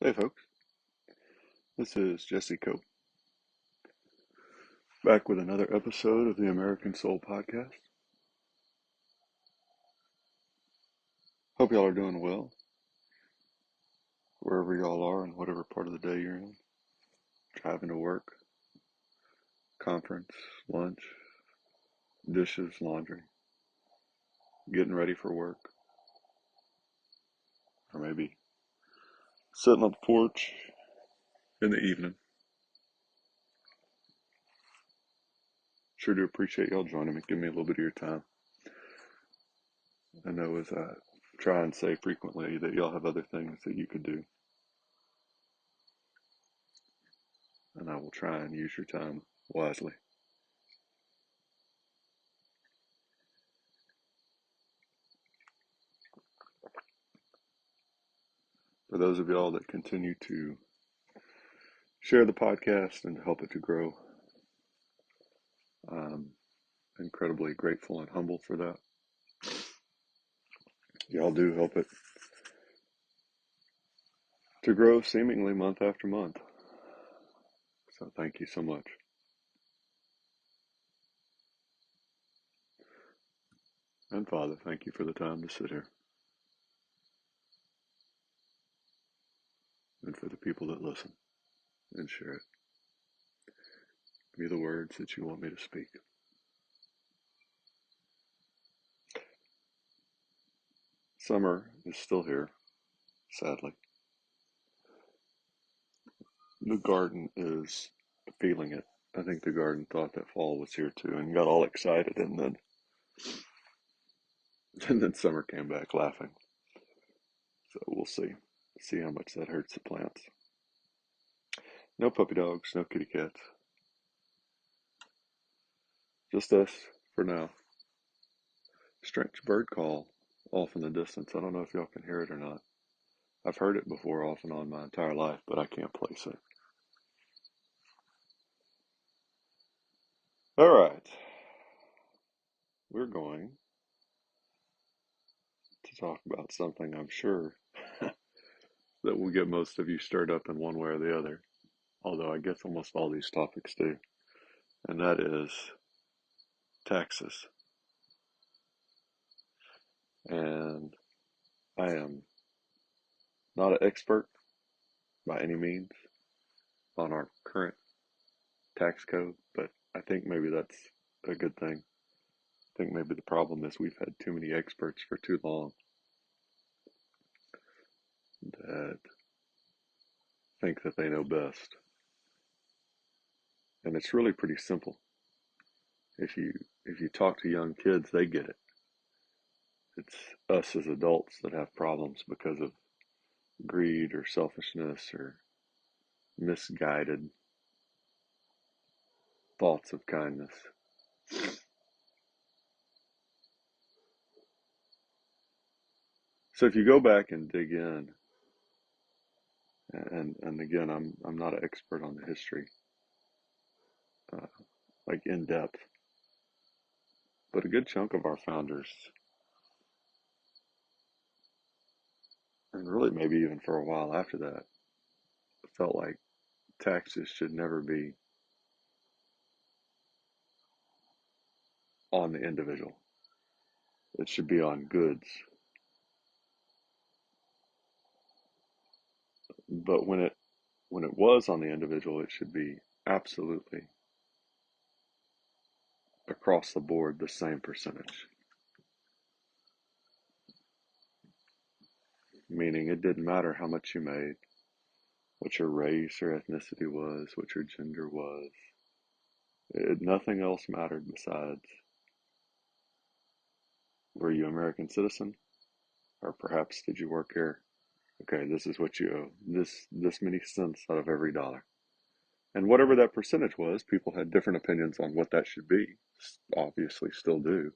Hey folks, this is Jesse Cope, back with another episode of the American Soul Podcast. Hope y'all are doing well, wherever y'all are and whatever part of the day you're in. Driving to work, conference, lunch, dishes, laundry, getting ready for work, or maybe sitting on the porch in the evening. Sure do appreciate y'all joining me, give me a little bit of your time. I know as I try and say frequently that y'all have other things that you could do, and I will try and use your time wisely. For those of y'all that continue to share the podcast and help it to grow, I'm incredibly grateful and humble for that. Y'all do help it to grow seemingly month after month. So thank you so much. And Father, thank you for the time to sit here. And for the people that listen and share it. Give me the words that you want me to speak. Summer is still here, sadly. The garden is feeling it. I think the garden thought that fall was here too and got all excited, and then summer came back laughing. So we'll see how much that hurts the plants. No puppy dogs, no kitty cats. Just us for now. Strange bird call off in the distance. I don't know if y'all can hear it or not. I've heard it before off and on my entire life, but I can't place it. All right. We're going to talk about something I'm sure that will get most of you stirred up in one way or the other. Although I guess almost all these topics do. And that is taxes. And I am not an expert by any means on our current tax code, but I think maybe that's a good thing. I think maybe the problem is we've had too many experts for too long that think that they know best. And it's really pretty simple. If you talk to young kids, they get it. It's us as adults that have problems because of greed or selfishness or misguided thoughts of kindness. So if you go back and dig in, and again, I'm not an expert on the history, uh, like in depth, but a good chunk of our founders, and really maybe even for a while after that, felt like taxes should never be on the individual. It should be on goods. But when it was on the individual, it should be absolutely across the board the same percentage. Meaning it didn't matter how much you made, what your race or ethnicity was, what your gender was. Nothing else mattered besides, were you an American citizen? Or perhaps did you work here? Okay, this is what you owe. This many cents out of every dollar. And whatever that percentage was, people had different opinions on what that should be. Obviously still do.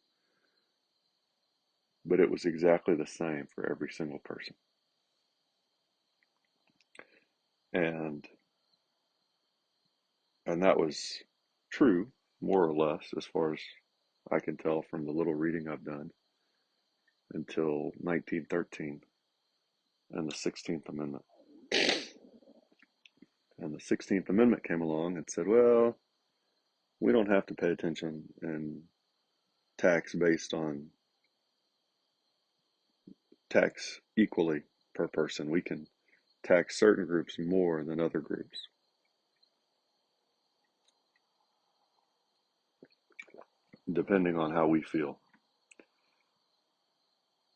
But it was exactly the same for every single person. And and that was true, more or less, as far as I can tell from the little reading I've done, until 1913 and the 16th Amendment. And the 16th Amendment came along and said, well, we don't have to pay attention and tax based on tax equally per person. We can tax certain groups more than other groups, depending on how we feel.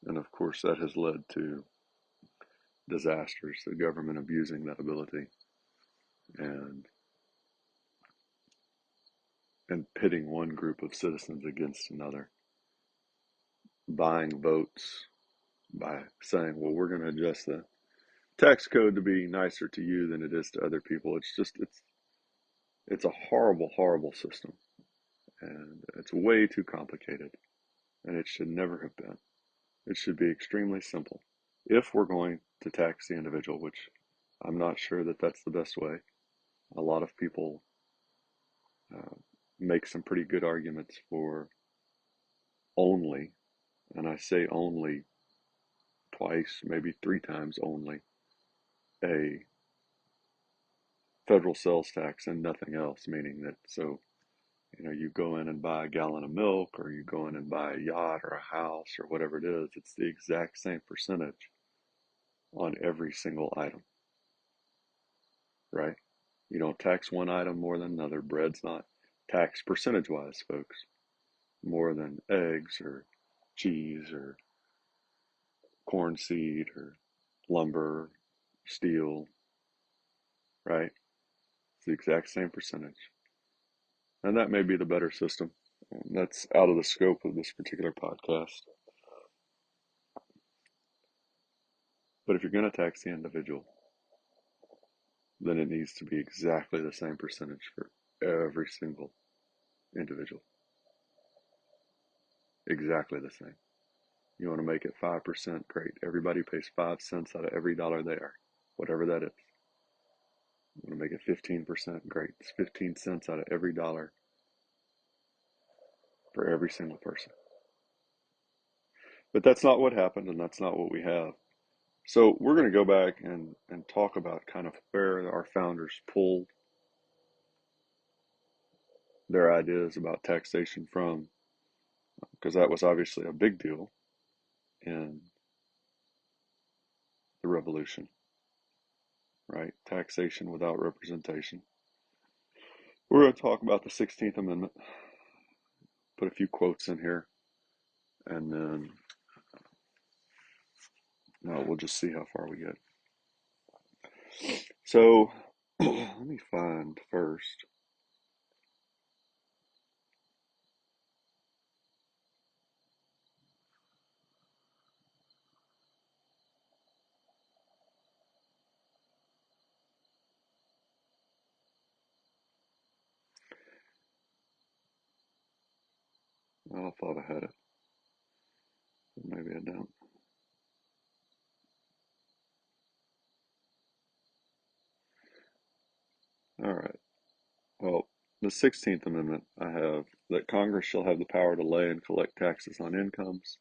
And of course, that has led to disasters, the government abusing that ability and pitting one group of citizens against another, buying votes by saying, well, we're going to adjust the tax code to be nicer to you than it is to other people. It's a horrible, horrible system, and it's way too complicated, and it should never have been. It should be extremely simple. If we're going to tax the individual, which I'm not sure that that's the best way. A lot of people uh, make some pretty good arguments for only, and I say only twice, maybe three times only, a federal sales tax and nothing else, meaning that so you go in and buy a gallon of milk or you go in and buy a yacht or a house or whatever it is, it's the exact same percentage on every single item, right? You don't tax one item more than another. Bread's not taxed percentage wise, folks, more than eggs or cheese or corn seed or lumber, steel, right? It's the exact same percentage. And that may be the better system. That's out of the scope of this particular podcast. But if you're going to tax the individual, then it needs to be exactly the same percentage for every single individual. Exactly the same. You want to make it 5%, great. Everybody pays 5 cents out of every dollar there, whatever that is. You want to make it 15%, great. It's 15 cents out of every dollar for every single person. But that's not what happened, and that's not what we have. So we're going to go back and talk about kind of where our founders pulled their ideas about taxation from, because that was obviously a big deal in the revolution, right? Taxation without representation. We're going to talk about the 16th Amendment, put a few quotes in here, and then we'll just see how far we get. So let me find first. I thought I had it, but maybe I don't. All right. Well, the 16th Amendment, I have that Congress shall have the power to lay and collect taxes on incomes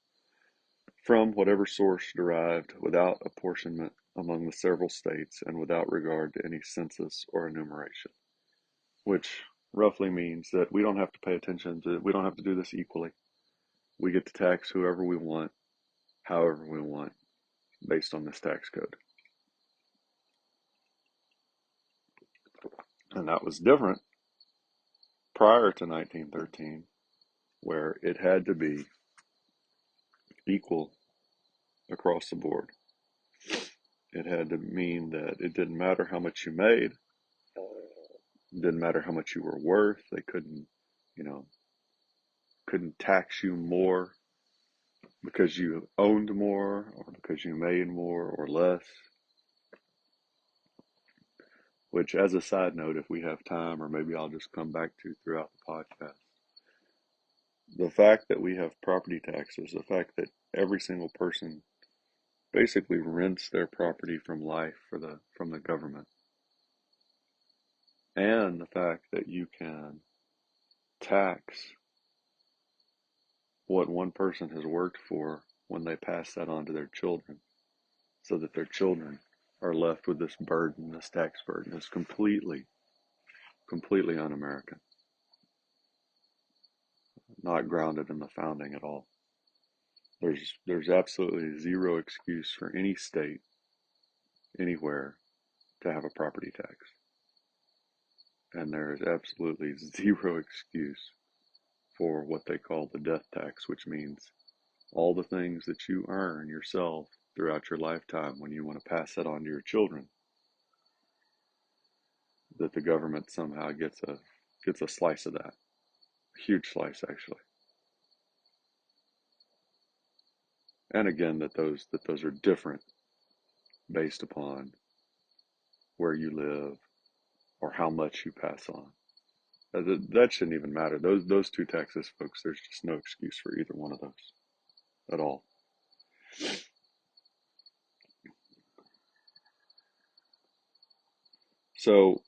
from whatever source derived without apportionment among the several states and without regard to any census or enumeration, which roughly means that we don't have to pay attention to, we don't have to do this equally. We get to tax whoever we want, however we want, based on this tax code. And that was different prior to 1913, where it had to be equal across the board. It had to mean that it didn't matter how much you made, it didn't matter how much you were worth. They you know, couldn't tax you more because you owned more or because you made more or less. Which, as a side note, if we have time, or maybe I'll just come back to throughout the podcast, the fact that we have property taxes, the fact that every single person basically rents their property from life from the government, and the fact that you can tax what one person has worked for when they pass that on to their children so that their children are left with this burden, this tax burden, is completely un-American, not grounded in the founding at all. There's absolutely zero excuse for any state anywhere to have a property tax. And there is absolutely zero excuse for what they call the death tax, which means all the things that you earn yourself throughout your lifetime when you want to pass that on to your children, that the government somehow gets a slice of that. A huge slice, actually. And again, that those are different based upon where you live or how much you pass on. That shouldn't even matter. Those two taxes, folks, there's just no excuse for either one of those at all. So,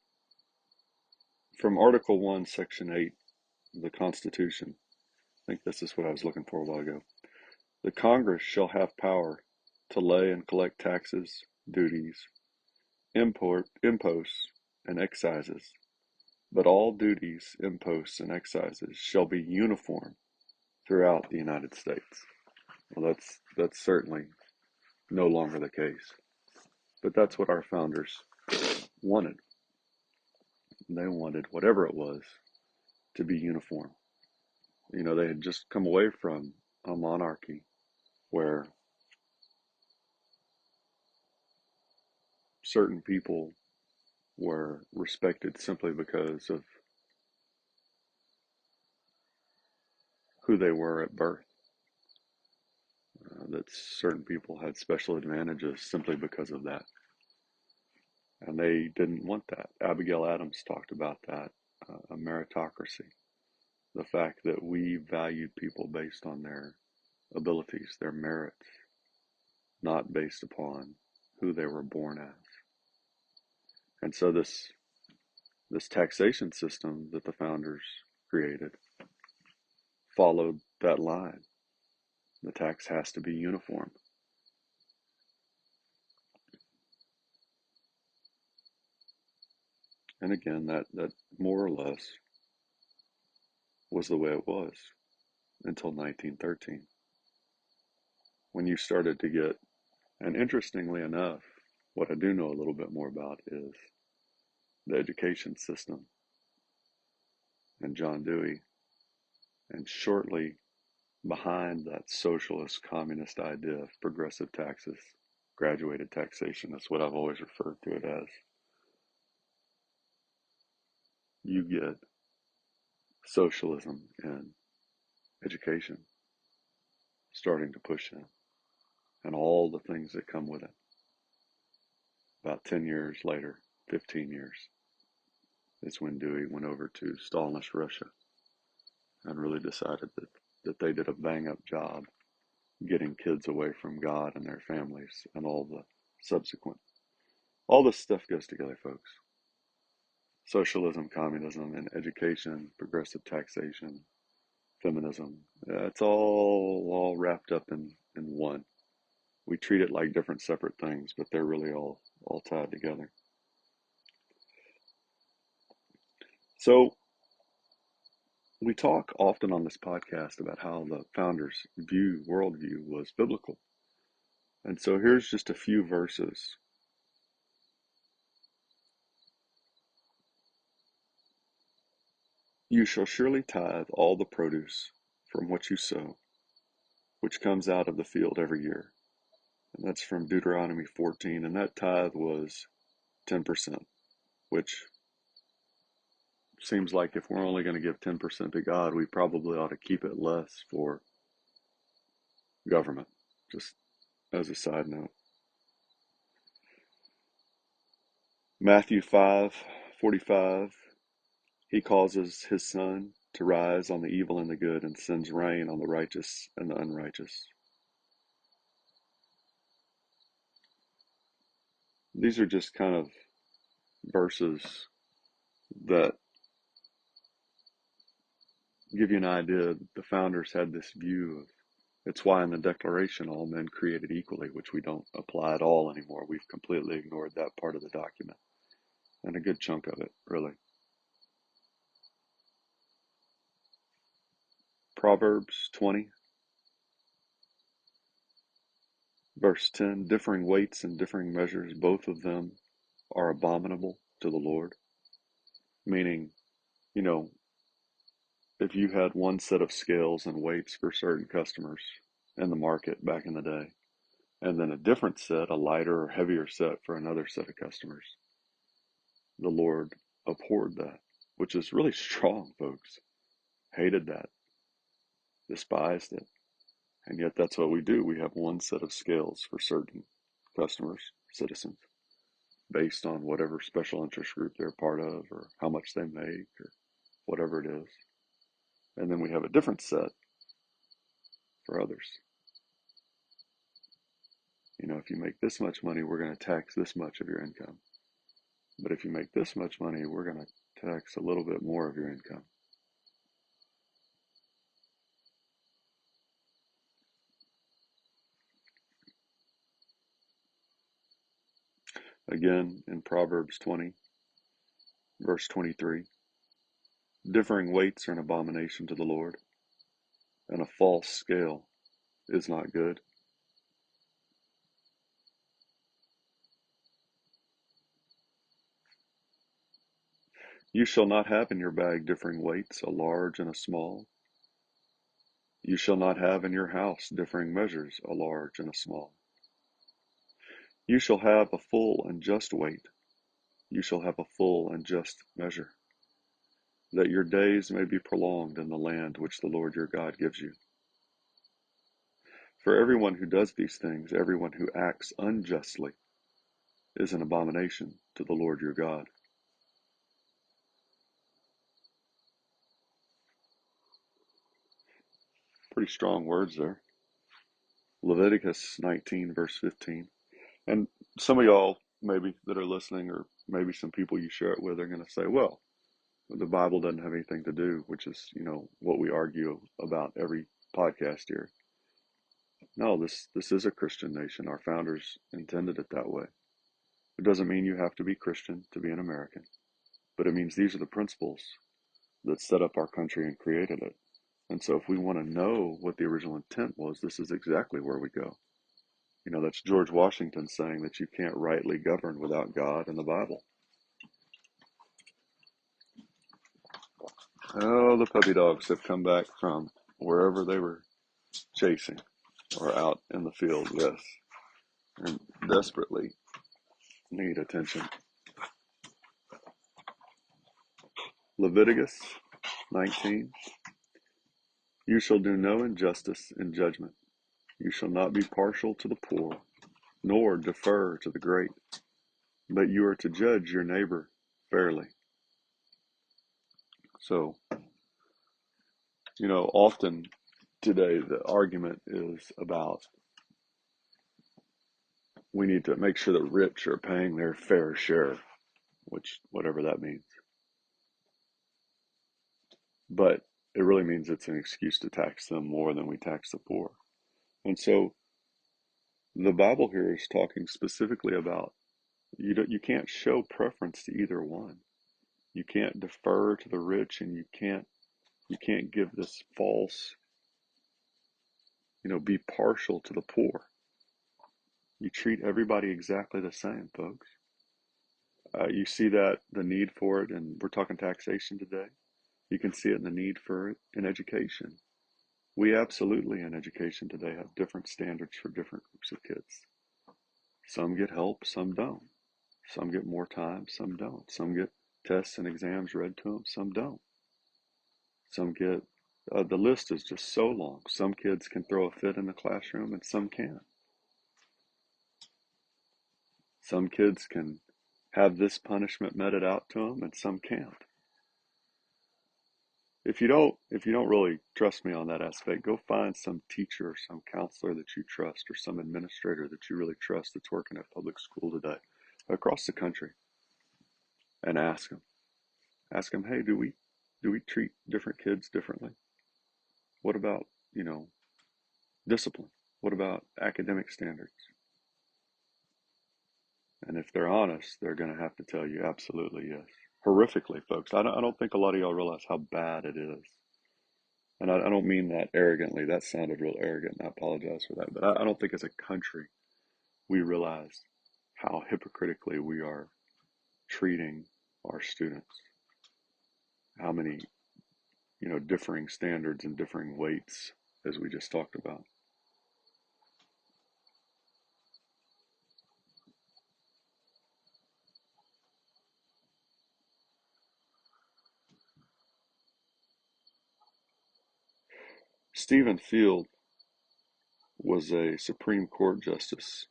from Article 1, Section 8 of the Constitution, I think this is what I was looking for a while ago. The Congress shall have power to lay and collect taxes, duties, imposts, and excises, but all duties, imposts, and excises shall be uniform throughout the United States. Well, that's certainly no longer the case, but that's what our founders wanted. They wanted whatever it was to be uniform. You know, they had just come away from a monarchy where certain people were respected simply because of who they were at birth. That certain people had special advantages simply because of that. And they didn't want that. Abigail Adams talked about that, a meritocracy. The fact that we valued people based on their abilities, their merits, not based upon who they were born as. And so this taxation system that the founders created followed that line. The tax has to be uniform. And again, that more or less was the way it was until 1913, when you started to get, and interestingly enough, what I do know a little bit more about is the education system and John Dewey, and shortly behind that socialist communist idea of progressive taxes, graduated taxation, that's what I've always referred to it as. You get socialism in education starting to push in, and all the things that come with it. About 10 years later, 15 years, is when Dewey went over to Stalinist Russia and really decided that they did a bang-up job getting kids away from God and their families, and all the subsequent. All this stuff goes together, folks. Socialism, communism, and education, progressive taxation, feminism. It's all wrapped up in one. We treat it like different separate things, but they're really all tied together. So we talk often on this podcast about how the founders' worldview was biblical. And so here's just a few verses. You shall surely tithe all the produce from what you sow, which comes out of the field every year. And that's from Deuteronomy 14. And that tithe was 10%, which seems like if we're only going to give 10% to God, we probably ought to keep it less for government, just as a side note. Matthew 5:45, he causes his sun to rise on the evil and the good, and sends rain on the righteous and the unrighteous. These are just kind of verses that give you an idea. The founders had this view It's why in the Declaration all men created equally, which we don't apply at all anymore. We've completely ignored that part of the document, and a good chunk of it, really. Proverbs 20, verse 10, differing weights and differing measures, both of them are abominable to the Lord. Meaning, you know, if you had one set of scales and weights for certain customers in the market back in the day, and then a different set, a lighter or heavier set for another set of customers, the Lord abhorred that, which is really strong, folks. Hated that, despised it. And yet that's what we do. We have one set of scales for certain customers, citizens, based on whatever special interest group they're part of or how much they make or whatever it is. And then we have a different set for others. You know, if you make this much money, we're going to tax this much of your income. But if you make this much money, we're going to tax a little bit more of your income. Again, in Proverbs 20, verse 23, differing weights are an abomination to the Lord, and a false scale is not good. You shall not have in your bag differing weights, a large and a small. You shall not have in your house differing measures, a large and a small. You shall have a full and just weight. You shall have a full and just measure, that your days may be prolonged in the land which the Lord your God gives you. For everyone who does these things, everyone who acts unjustly, is an abomination to the Lord your God. Pretty strong words there. Leviticus 19, verse 15. And some of y'all, maybe, that are listening, or maybe some people you share it with, are going to say, well, the Bible doesn't have anything to do, which is, what we argue about every podcast here. No, this is a Christian nation. Our founders intended it that way. It doesn't mean you have to be Christian to be an American, but it means these are the principles that set up our country and created it. And so if we want to know what the original intent was, this is exactly where we go. That's George Washington saying that you can't rightly govern without God and the Bible. Oh, the puppy dogs have come back from wherever they were chasing or out in the field, yes, and desperately need attention. Leviticus 19. You shall do no injustice in judgment. You shall not be partial to the poor, nor defer to the great, but you are to judge your neighbor fairly. So, often today the argument is about we need to make sure the rich are paying their fair share, which, whatever that means. But it really means it's an excuse to tax them more than we tax the poor. And so the Bible here is talking specifically about you can't show preference to either one. You can't defer to the rich, and you can't give this false, be partial to the poor. You treat everybody exactly the same, folks. You see that the need for it, and we're talking taxation today. You can see it in the need for it in education. We absolutely in education today have different standards for different groups of kids. Some get help, some don't. Some get more time, some don't. Some get tests and exams read to them, some don't. Some get, the list is just so long. Some kids can throw a fit in the classroom and some can't. Some kids can have this punishment meted out to them and some can't. If you don't really trust me on that aspect, go find some teacher or some counselor that you trust or some administrator that you really trust that's working at public school today across the country, and ask them. Ask them, hey, do we treat different kids differently? What about, discipline? What about academic standards? And if they're honest, they're going to have to tell you absolutely yes. Horrifically, folks. I don't think a lot of y'all realize how bad it is. And I don't mean that arrogantly. That sounded real arrogant, and I apologize for that. But I don't think as a country we realize how hypocritically we are treating our students. How many, differing standards and differing weights, as we just talked about. Stephen Field was a Supreme Court justice,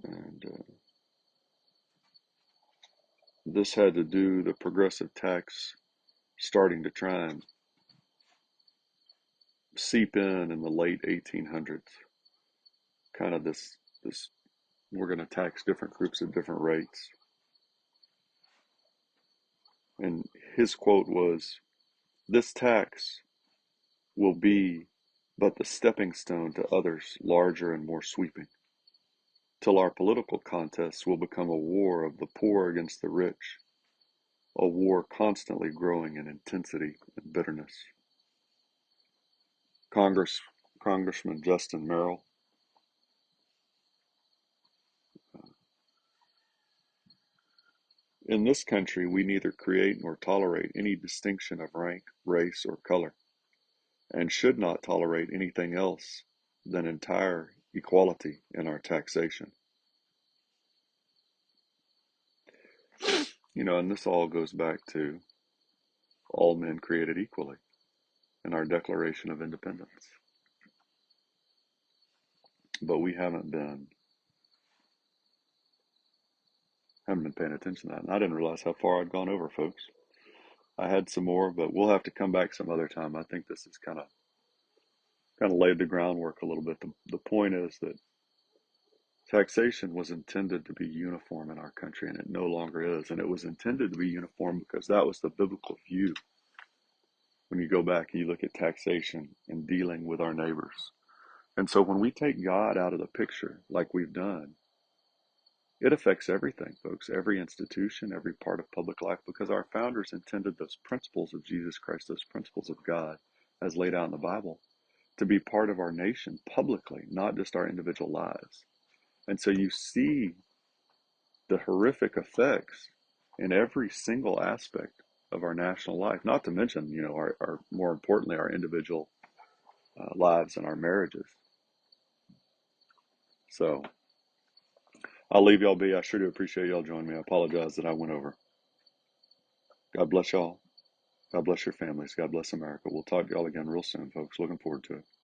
and this had to do the progressive tax starting to try and seep in the late 1800s. Kind of this we're going to tax different groups at different rates. And his quote was, "This tax will be but the stepping stone to others larger and more sweeping, till our political contests will become a war of the poor against the rich, a war constantly growing in intensity and bitterness." Congress, Congressman Justin Merrill, "In this country we neither create nor tolerate any distinction of rank, race, or color, and should not tolerate anything else than entire equality in our taxation." And this all goes back to all men created equally in our Declaration of Independence. But we haven't been paying attention to that. And I didn't realize how far I'd gone over, folks. I had some more, but we'll have to come back some other time. I think this is kind of laid the groundwork a little bit. The point is that taxation was intended to be uniform in our country, and it no longer is. And it was intended to be uniform because that was the biblical view when you go back and you look at taxation and dealing with our neighbors. And so when we take God out of the picture, like we've done, it affects everything, folks, every institution, every part of public life, because our founders intended those principles of Jesus Christ, those principles of God, as laid out in the Bible, to be part of our nation publicly, not just our individual lives. And so you see the horrific effects in every single aspect of our national life, not to mention, our more importantly, our individual lives and our marriages. So I'll leave y'all be. I sure do appreciate y'all joining me. I apologize that I went over. God bless y'all. God bless your families. God bless America. We'll talk to y'all again real soon, folks. Looking forward to it.